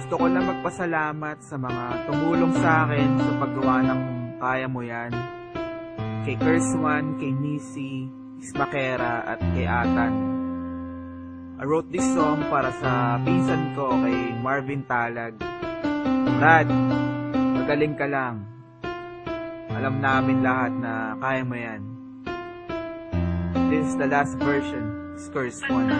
Gusto ko lang magpasalamat sa mga tumulong sa akin sa paggawa ng Kaya Mo Yan. Kay Kerswan, kay Nisi, Ismakera at kay Atan. I wrote this song para sa pinsan ko kay Marvin Talag. Brad, magaling ka lang. Alam namin lahat na kaya mo yan. This is the last version, Kerswan.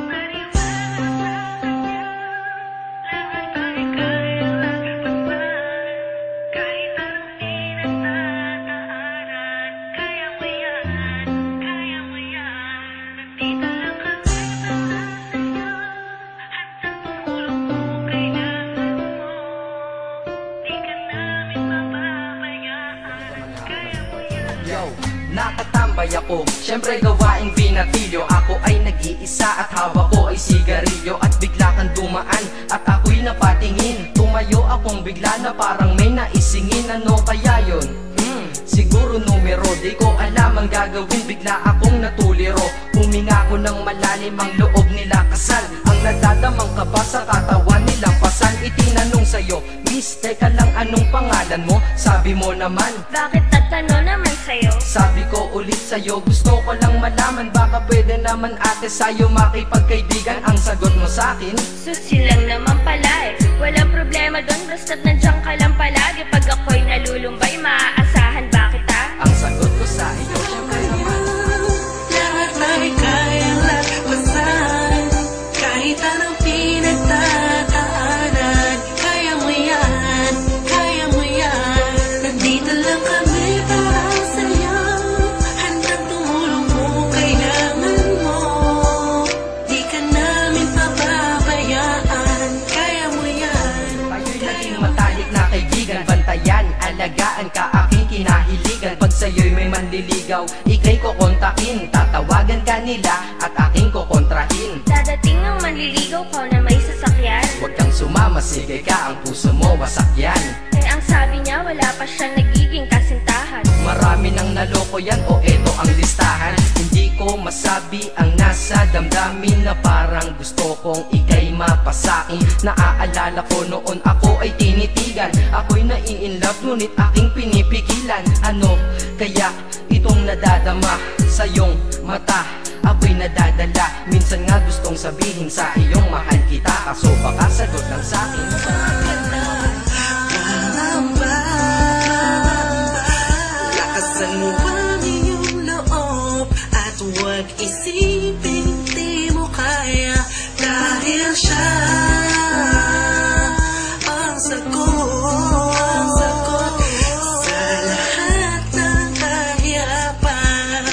Nakatambay ako, syempre gawaing binatilyo. Ako ay nag-iisa at hawak ko ay sigarilyo. At bigla kang dumaan at ako'y napatingin. Tumayo akong bigla na parang may naisingin. Ano kaya yun? Siguro numero, di ko alam ang gagawin. Bigla akong natuliro. Huminga ko ng malalim, ang loob nila kasal. Ang nadadamang ka ba sa katawan nilang pasan? Itinanong sa'yo, Miss, teka lang, anong pangalan mo? Sabi mo naman, bakit tatanong naman sa'yo? Sabi ko ulit sa'yo, gusto ko lang malaman. Baka pwede naman ate sa'yo makipagkaibigan. Ang sagot mo sa'kin, Susi lang naman pala eh. Walang problema doon, basta't nandiyan ka lang palagi. Pag ako'y nalulumbay, maaasahan ba kita? ang sagot ko sa iyo, syempre naman, lahat ay kayang lagpasan. Kahit anong pinagtataanan, kaya mo yan, kaya mo yan. Nandito lang kami para sa'yo, handang tumulong kung kailangan mo. Di ka namin pababayaan, kaya mo yan. tayo'y naging matalik na kaibigan. Bantayan, alagaan ka, aking kinahiligan. Pag sa'yo'y may manliligaw, ika'y kukontakin. Tatawagan ka nila at aking kukontrahin. Dadating ang manliligaw ko na may sasakyan. Huwag kang sumama, sige ka, ang puso mo wasak yan. Eh ang sabi niya, wala pa siyang nagiging kasintahan. Marami nang naloko yan, o eto ang listahan. Hindi ko masabi ang nasa damdamin, na parang gusto kong ika'y mapasakin. Naaalala ko noon ako ay tinitigan. Ako'y nai-inlove ngunit aking pinipigilan. Ano kaya itong nadadama sa iyong mata? Ako'y nadadala, minsan nga gustong sabihin sa iyong mahal kita. Kaso baka sagot lang sa'kin, lakasan mo ang iyong loob at huwag isipin di mo kaya. Dahil siya ang sagot sa lahat ng kahirapan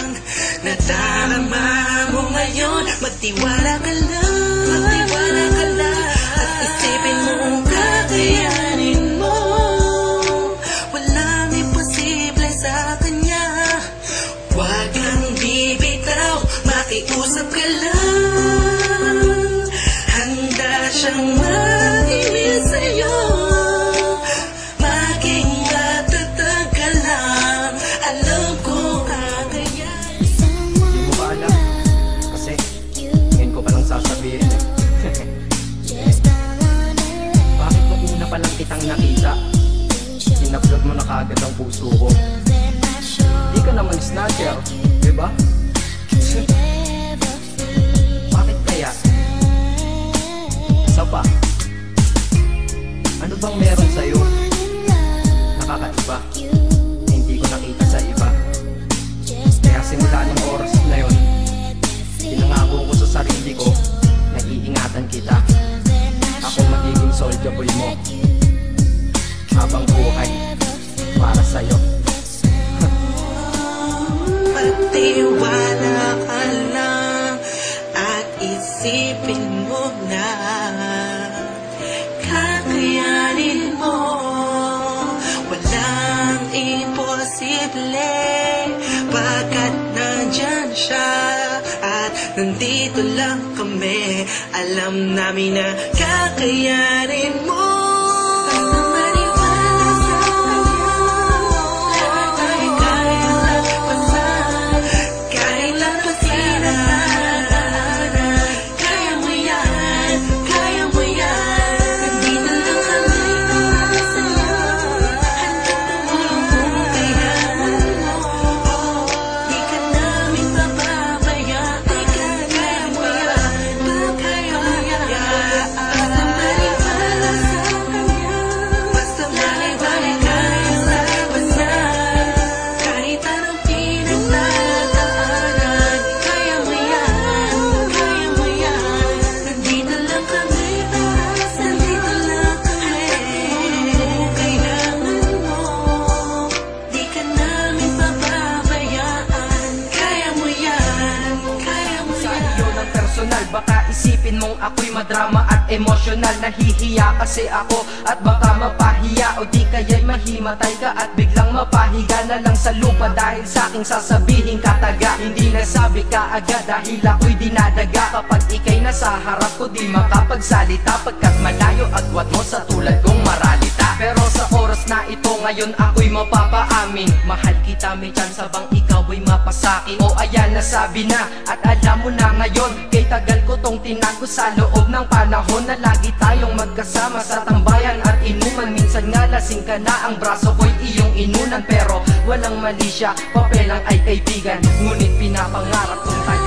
na darama mo ngayon. Magtiwala ka lang at isipin mo ang kakayanin mo. Walang imposible sa kanya. Huwag kang bibitaw, makiusap ka lang. Handa siyang makinig sa'yo. Maging matatag ka lang. Alam ko kakayanin. hindi mo ba alam? Kasi ngayon ko palang sasabihin eh. Bakit nung una pa lang kitang nakita, sinablog mo na kagad ang puso ko? Di ka naman snatcher, diba? Bakit kaya? Isa pa, ano bang meron sa'yo? Nakakaiba, na hindi ko nakita sa iba. Kaya simula ng oras na yon, pinangako ko sa sarili ko na iingatan kita. Ako magiging soldier boy mo habang buhay para sa'yo. Magtiwala ka lang at isipin mo na kakayanin mo. Walang imposible pagkat nandyan siya at nandito lang kami. Alam namin na kakayanin mo. Basta maniwala sa kanya. Lahat ay kayang lagpasan. Kahit lagpasin ang daanan. Kaya mo yan, kaya mo yan. Nandito lang kami madrama at emosyonal. Nahihiya kasi ako at baka mapahiya, o di kaya'y mahimatay ka at biglang mapahiga na lang sa lupa dahil sa aking sasabihin kataga. Hindi nasabi ka agad dahil ako'y dinadaga. Kapag ika'y nasa harap ko di makapagsalita, pagkat malayo agwat mo sa tulad kong maralita. Pero sa oras na ito ngayon ako'y mapapaamin, mahal kita, may chance bang ikaw ay mapasakin? O ayan, nasabi na at alam mo na ngayon, kay tagal ko tong tinago sa loob ng panahon na lagi tayong magkasama sa tambayan at inuman. Minsan nga lasing ka na, ang braso ko'y iyong inunan, pero walang mali siya, papel lang ay kaibigan. Ngunit pinapangarap kong tayo